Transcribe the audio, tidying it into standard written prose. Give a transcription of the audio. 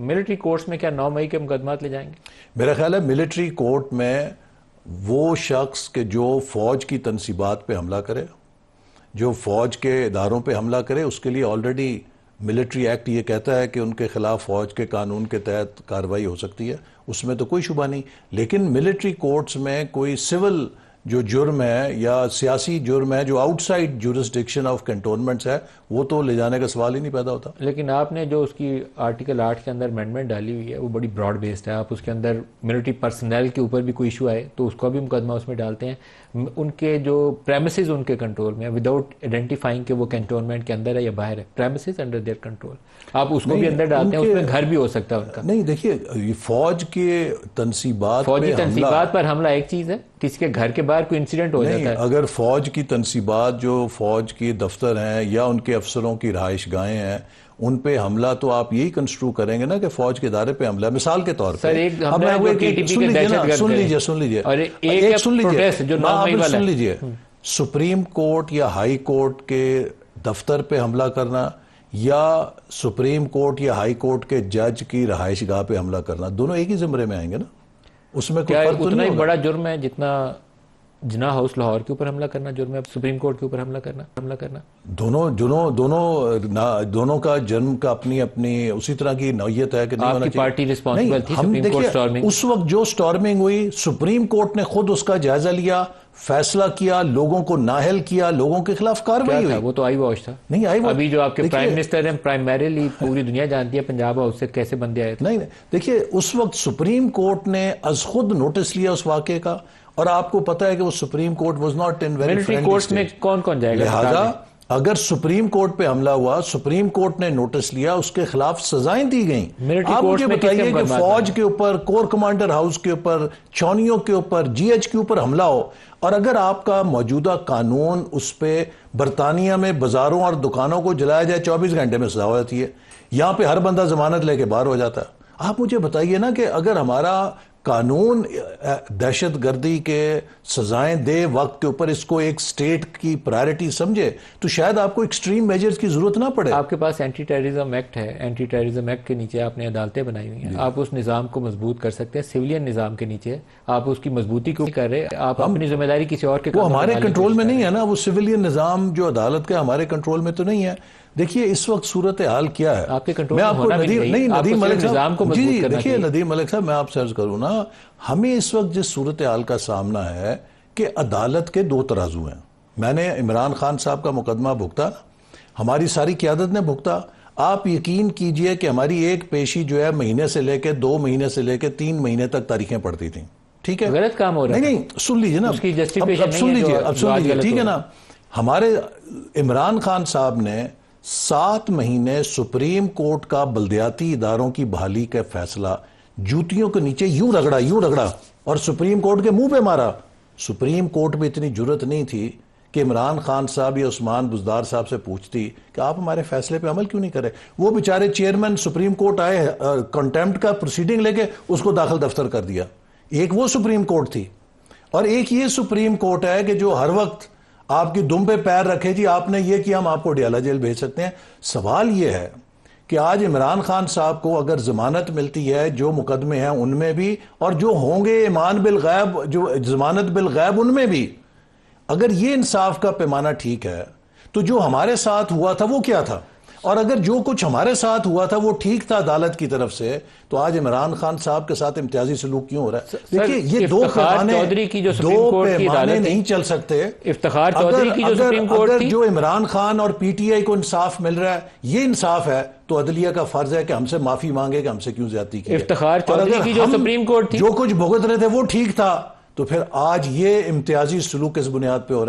Military courts میں کیا 9 مئی کے مقدمات لے جائیں گے؟ میرا خیال ہے ملٹری کورٹ میں وہ شخص کہ جو فوج کی تنصیبات پہ حملہ کرے، جو فوج کے اداروں پہ حملہ کرے، اس کے لیے آلریڈی ملٹری ایکٹ یہ کہتا ہے کہ ان کے خلاف فوج کے قانون کے تحت کارروائی ہو سکتی ہے، اس میں تو کوئی شبہ نہیں۔ لیکن ملٹری کورٹس میں کوئی سول جو جرم ہے یا سیاسی جرم ہے جو آؤٹ سائڈ جورسڈکشن آف کنٹونمنٹس ہے، وہ تو لے جانے کا سوال ہی نہیں پیدا ہوتا۔ لیکن آپ نے جو اس کی آرٹیکل 8 کے اندر امینڈمنٹ ڈالی ہوئی ہے وہ بڑی براڈ بیسڈ ہے۔ آپ اس کے اندر ملٹری پرسنل کے اوپر بھی کوئی ایشو آئے تو اس کو بھی مقدمہ اس میں ڈالتے ہیں، ان کے جو پریمیسز ان کے کنٹرول میں وداؤٹ آئیڈینٹیفائنگ کہ وہ کنٹونمنٹ کے اندر ہے یا باہر ہے، پریمیسز انڈر دیئر کنٹرول، آپ اس کو بھی اندر ڈالتے ہیں، اس میں گھر بھی ہو سکتا ہے ان کا۔ نہیں دیکھیے، فوج کے تنصیبات فوجی تنصیبات پر حملہ ایک چیز ہے، کسی کے گھر کے باہر کوئی انسیڈنٹ ہو جاتا ہے۔ اگر فوج کی تنصیبات جو فوج کے دفتر ہیں یا ان کے افسروں کی رہائش گاہیں ہیں ان پہ حملہ، تو آپ یہی کنسٹرو کریں گے نا کہ فوج کے ادارے پہ حملہ، مثال کے طور پہ۔ سن لیجئے، سپریم کورٹ یا ہائی کورٹ کے دفتر پہ حملہ کرنا یا سپریم کورٹ یا ہائی کورٹ کے جج کی رہائش گاہ پہ حملہ کرنا، دونوں ایک ہی زمرے میں آئیں گے نا، اس میں کوئی فرق تو نہیں ہوگا۔ اتنا ہی بڑا جرم ہے جتنا جناح ہاؤس لاہور کے اوپر حملہ کرنا جرم ہے، سپریم کورٹ کے اوپر حملہ کرنا دونوں کا جرم کا اپنی اسی طرح کی نوعیت ہے کہ نہیں ہونا چاہیے۔ آپ کی پارٹی ریسپانسبل تھی سپریم کورٹ سٹارمنگ، اس وقت جو سٹارمنگ ہوئی سپریم کورٹ نے خود اس کا جائزہ لیا، فیصلہ کیا، لوگوں کو نااہل کیا، لوگوں کے خلاف کارروائی ہوئی۔ وہ تو آئی واش تھا، نہیں آئی واش۔ ابھی جو آپ کے پرائم منسٹر ہیں پرائمریلی پوری دنیا جانتی ہے پنجاب ہاؤس سے کیسے بندے آئے تھے۔ نہیں دیکھیے، اس وقت سپریم کورٹ نے از خود نوٹس لیا اس واقعے کا، اور آپ کو پتا ہے کہ وہ supreme court was not in very friendly court میں کون جائے گا؟ لہذا اگر سپریم کورٹ پہ حملہ ہوا، سپریم کورٹ نے نوٹس لیا، اس کے خلاف سزائیں دی گئیں۔ آپ مجھے بتائیے کہ فوج کے اوپر، کور کمانڈر ہاؤس کے اوپر، چھاؤنیوں کے اوپر، جی ایچ کے اوپر حملہ ہو، اور اگر آپ کا موجودہ قانون اس پہ برطانیہ میں بازاروں اور دکانوں کو جلایا جائے 24 گھنٹے میں سزا ہو جاتی ہے، یہاں پہ ہر بندہ ضمانت لے کے باہر ہو جاتا ہے۔ آپ مجھے بتائیے نا کہ اگر ہمارا قانون دہشت گردی کے سزائیں دے وقت کے اوپر اس کو ایک سٹیٹ کی پرائرٹی سمجھے، تو شاید آپ کو ایکسٹریم میجرز کی ضرورت نہ پڑے۔ آپ کے پاس اینٹی ٹیررزم ایکٹ ہے، اینٹی ٹیررزم ایکٹ کے نیچے آپ نے عدالتیں بنائی ہوئی ہیں، آپ اس نظام کو مضبوط کر سکتے ہیں۔ سویلین نظام کے نیچے آپ اس کی مضبوطی کو کر رہے، آپ اپنی ذمہ داری کسی اور کے، وہ ہمارے کنٹرول میں نہیں ہے نا، وہ سویلین نظام جو عدالت کا ہمارے کنٹرول میں تو نہیں ہے۔ دیکھیے اس وقت صورتحال کیا ہے، آپ کے کنٹرول میں ہونا بھی نہیں، ندیم ملک نظام کو جی مضبوط کرنا دیکھیے ندیم ملک صاحب، میں آپ سے عرض کروں نا، ہمیں اس وقت جس صورتحال کا سامنا ہے کہ عدالت کے 2 ترازو ہیں۔ میں نے عمران خان صاحب کا مقدمہ بھگتا، ہماری ساری قیادت نے بھگتا۔ آپ یقین کیجئے کہ ہماری ایک پیشی جو ہے مہینے سے لے کے 2 مہینے سے لے کے 3 مہینے تک تاریخیں پڑتی تھیں، ٹھیک ہے؟ غلط کام ہو رہا ہے۔ نہیں سن لیجئے نا، اب سن لیجئے ٹھیک ہے نا۔ ہمارے عمران خان صاحب نے 7 مہینے سپریم کورٹ کا بلدیاتی اداروں کی بحالی کا فیصلہ جوتیوں کے نیچے یوں رگڑا اور سپریم کورٹ کے منہ پہ مارا۔ سپریم کورٹ میں اتنی جرت نہیں تھی کہ عمران خان صاحب یا عثمان بزدار صاحب سے پوچھتی کہ آپ ہمارے فیصلے پہ عمل کیوں نہیں کرے۔ وہ بیچارے چیئرمین سپریم کورٹ آئے، کنٹیمپٹ کا پروسیڈنگ لے کے اس کو داخل دفتر کر دیا۔ ایک وہ سپریم کورٹ تھی، اور ایک یہ سپریم کورٹ ہے کہ جو ہر وقت آپ کی دم پہ پیر رکھے، جی آپ نے یہ کیا، ہم آپ کو ڈیالہ جیل بھیج سکتے ہیں۔ سوال یہ ہے کہ آج عمران خان صاحب کو اگر ضمانت ملتی ہے، جو مقدمے ہیں ان میں بھی، اور جو ہوں گے ایمان بالغیب، جو ضمانت بالغیب ان میں بھی، اگر یہ انصاف کا پیمانہ ٹھیک ہے تو جو ہمارے ساتھ ہوا تھا وہ کیا تھا، اور اگر جو کچھ ہمارے ساتھ ہوا تھا وہ ٹھیک تھا عدالت کی طرف سے، تو آج عمران خان صاحب کے ساتھ امتیازی سلوک کیوں ہو رہا ہے؟ دیکھیے یہ دو پیمانے نہیں چل سکتے۔ افتخار چودھری کی جو سپریم کورٹ تھی، جو عمران خان اور پی ٹی آئی کو انصاف مل رہا ہے، یہ انصاف ہے، تو عدلیہ کا فرض ہے کہ ہم سے معافی مانگے کہ ہم سے کیوں زیادتی کی۔ افتخار چودھری کی جو سپریم کورٹ تھی، جو کچھ بھگت رہے تھے وہ ٹھیک تھا، تو پھر آج یہ امتیازی سلوک کس بنیاد پہ ہو رہا ہے؟